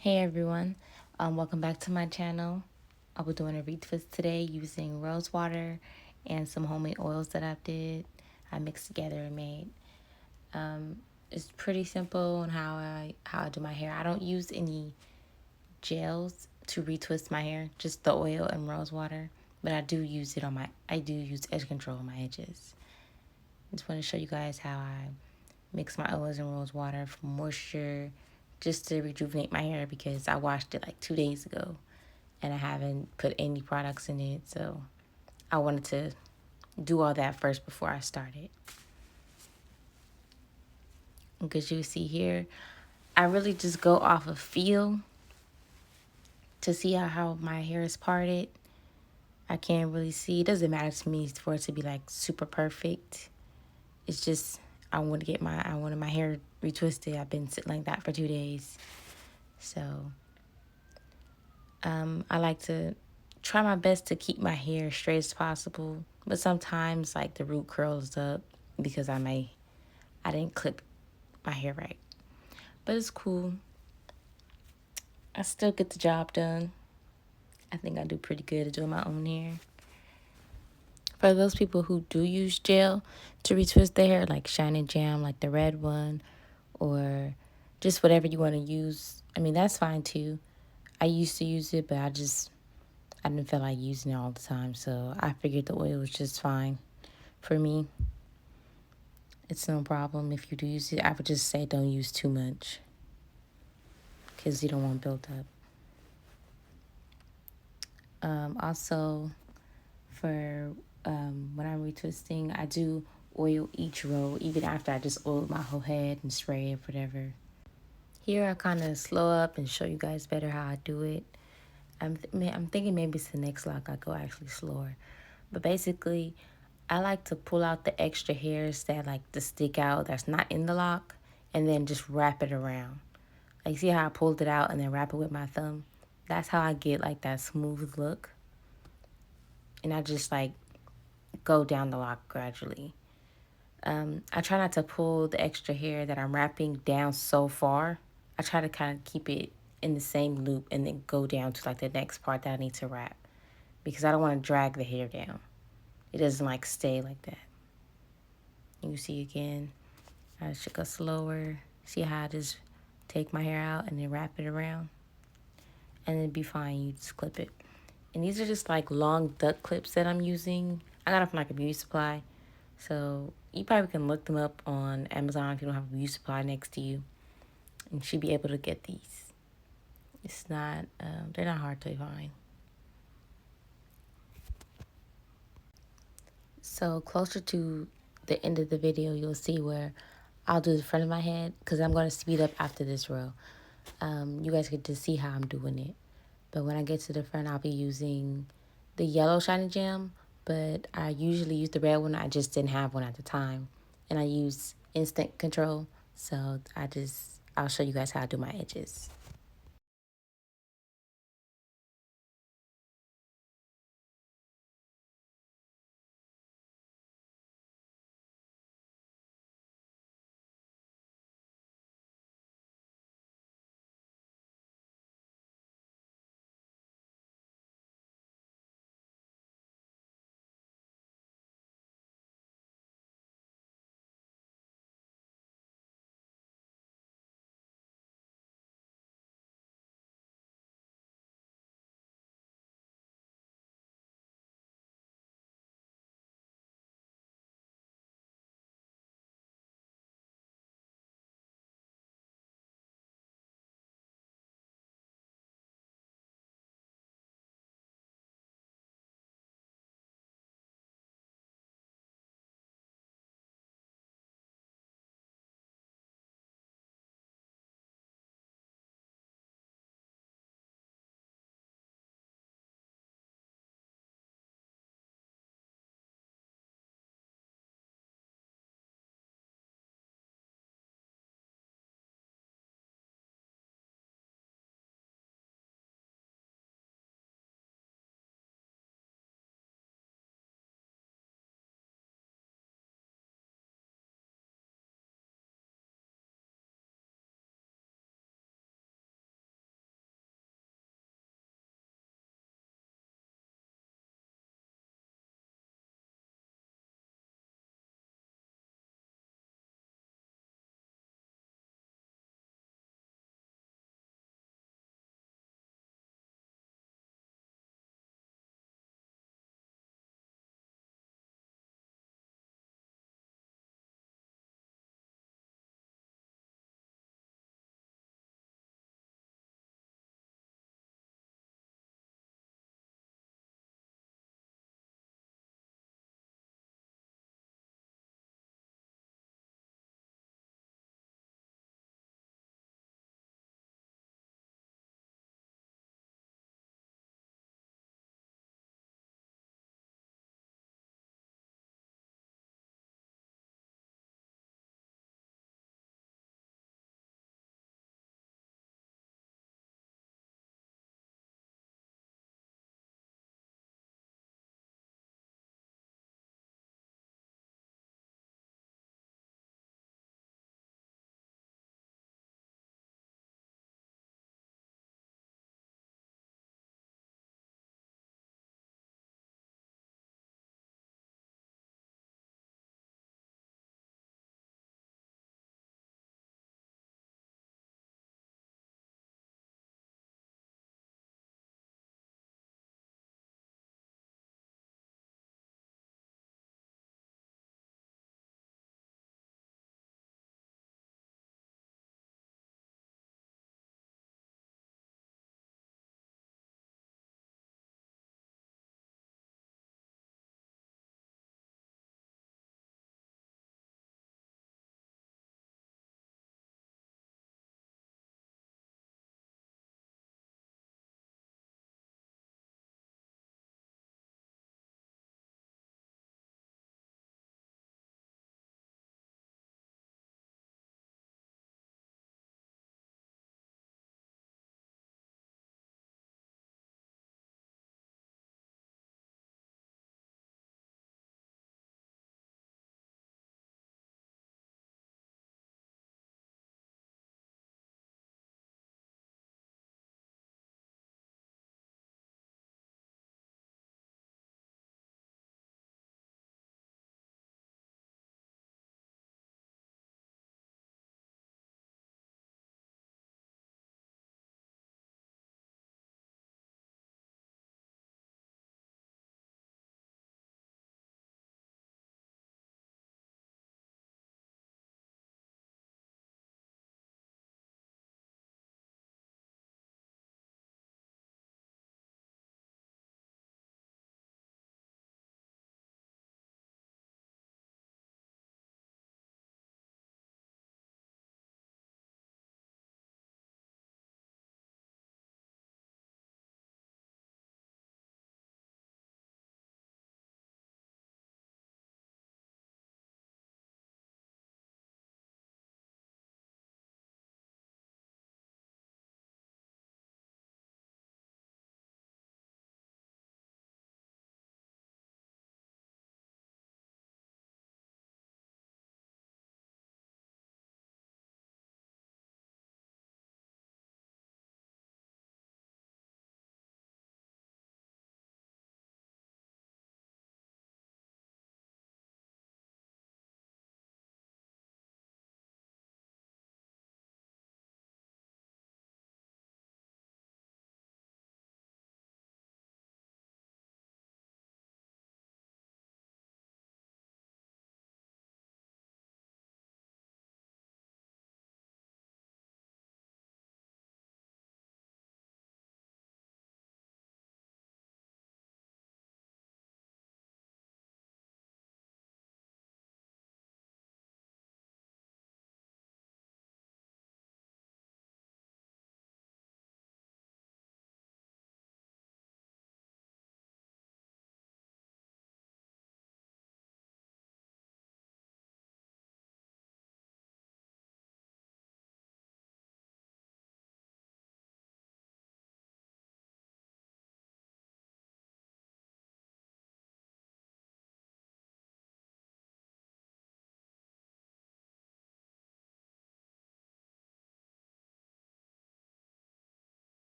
Hey everyone, welcome back to my channel. I'll be doing a retwist today using rose water and some homemade oils that I mixed together and made. It's pretty simple on how I do my hair. I don't use any gels to retwist my hair, just the oil and rose water. But I do use edge control on my edges. I just want to show you guys how I mix my oils and rose water for moisture, just to rejuvenate my hair because I washed it like 2 days ago and I haven't put any products in it. So I wanted to do all that first before I started. Because you see here, I really just go off of feel to see how my hair is parted. I can't really see. It doesn't matter to me for it to be like super perfect. It's just I wanted my hair retwisted. I've been sitting like that for 2 days. So I like to try my best to keep my hair straight as possible, but sometimes like the root curls up because I didn't clip my hair right. But it's cool. I still get the job done. I think I do pretty good at doing my own hair. For those people who do use gel to retwist their hair, like Shine Jam, like the red one, or just whatever you want to use, I mean, that's fine too. I used to use it, but I didn't feel like using it all the time, so I figured the oil was just fine for me. It's no problem if you do use it. I would just say don't use too much because you don't want to build up. Also, for when I'm retwisting, I do oil each row, even after I just oil my whole head and spray it, whatever. Here I kind of slow up and show you guys better how I do it. I'm thinking maybe it's the next lock I go actually slower. But basically, I like to pull out the extra hairs that like to stick out that's not in the lock and then just wrap it around. Like see how I pulled it out and then wrap it with my thumb? That's how I get like that smooth look. And I just like go down the lock gradually. I try not to pull the extra hair that I'm wrapping down so far. I try to kind of keep it in the same loop and then go down to like the next part that I need to wrap because I don't want to drag the hair down. It doesn't like stay like that. You see again, I should go slower. See how I just take my hair out and then wrap it around and it'd be fine. You just clip it. And these are just like long duck clips that I'm using. I got them from like a beauty supply. So you probably can look them up on Amazon if you don't have a beauty supply next to you. And you should be able to get these. It's not, they're not hard to find. So closer to the end of the video, you'll see where I'll do the front of my head because I'm going to speed up after this row. You guys get to see how I'm doing it. But when I get to the front, I'll be using the yellow shiny gem, but I usually use the red one. I just didn't have one at the time. And I use instant control. So I'll show you guys how I do my edges.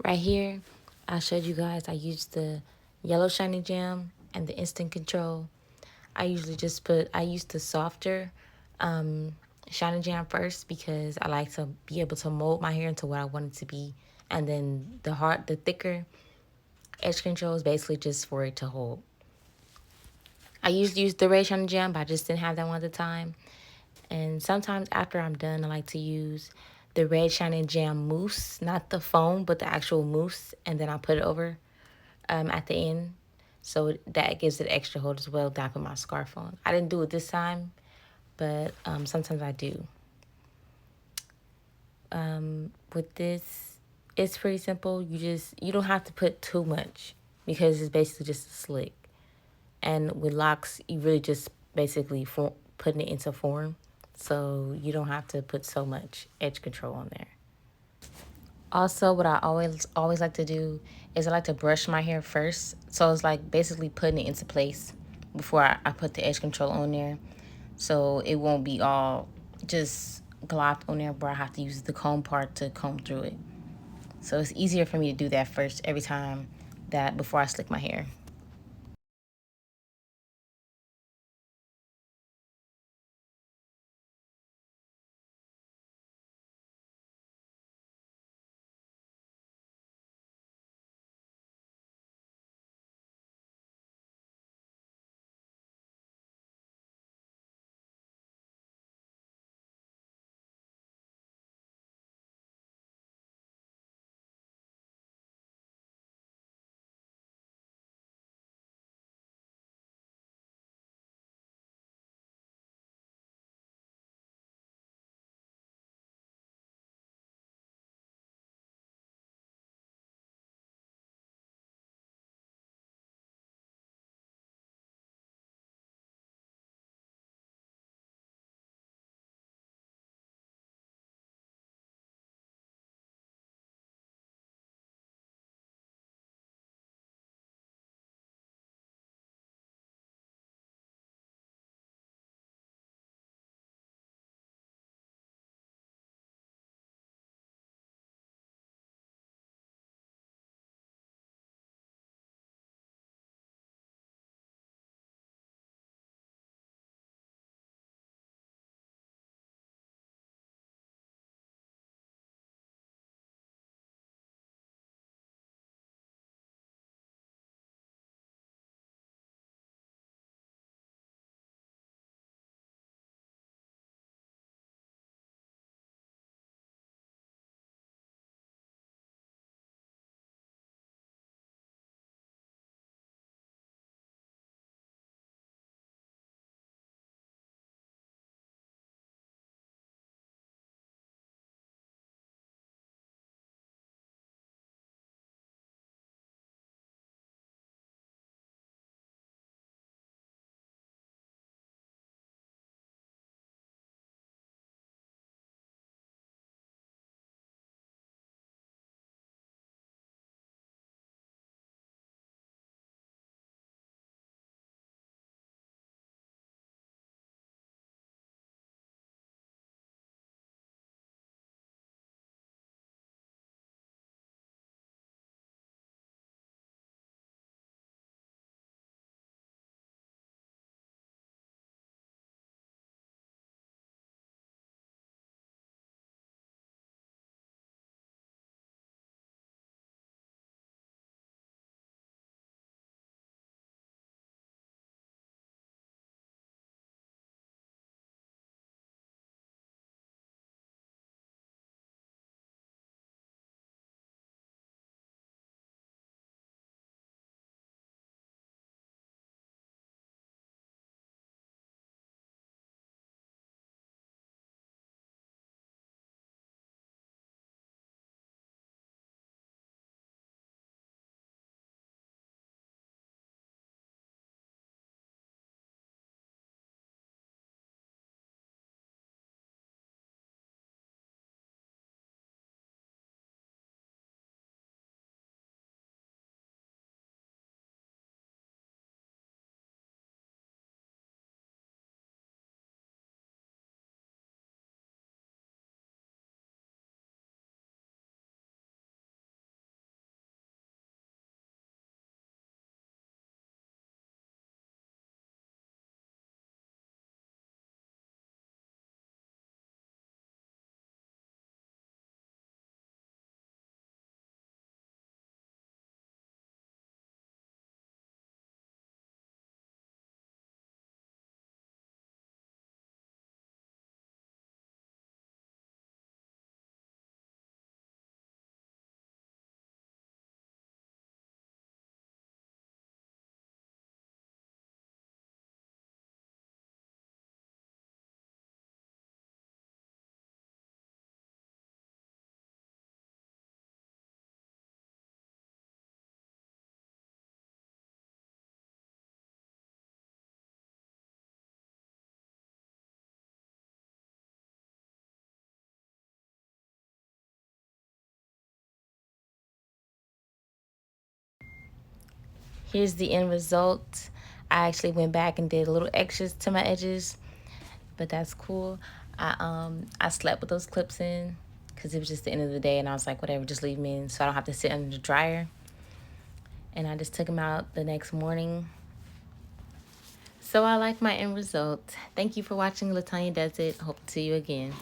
Right here, I showed you guys I used the yellow shiny gem and the instant control. I usually just I use the softer shiny jam first because I like to be able to mold my hair into what I want it to be. And then the thicker edge control is basically just for it to hold. I used to use the red shiny jam, but I just didn't have that one at the time. And sometimes after I'm done, I like to use the red shiny jam mousse, not the foam, but the actual mousse, and then I put it over at the end. So that gives it extra hold as well that I put my scarf on. I didn't do it this time, but sometimes I do. With this, it's pretty simple. You don't have to put too much because it's basically just a slick. And with locks, you really just basically putting it into form. So you don't have to put so much edge control on there. Also, what I always like to do is I like to brush my hair first. So it's like basically putting it into place before I put the edge control on there. So it won't be all just glopped on there where I have to use the comb part to comb through it. So it's easier for me to do that first every time that before I slick my hair. Here's the end result. I actually went back and did a little extras to my edges, but that's cool. I slept with those clips in because it was just the end of the day, and I was like, whatever, just leave them in so I don't have to sit under the dryer. And I just took them out the next morning. So I like my end result. Thank you for watching. Latanya Does It. Hope to see you again.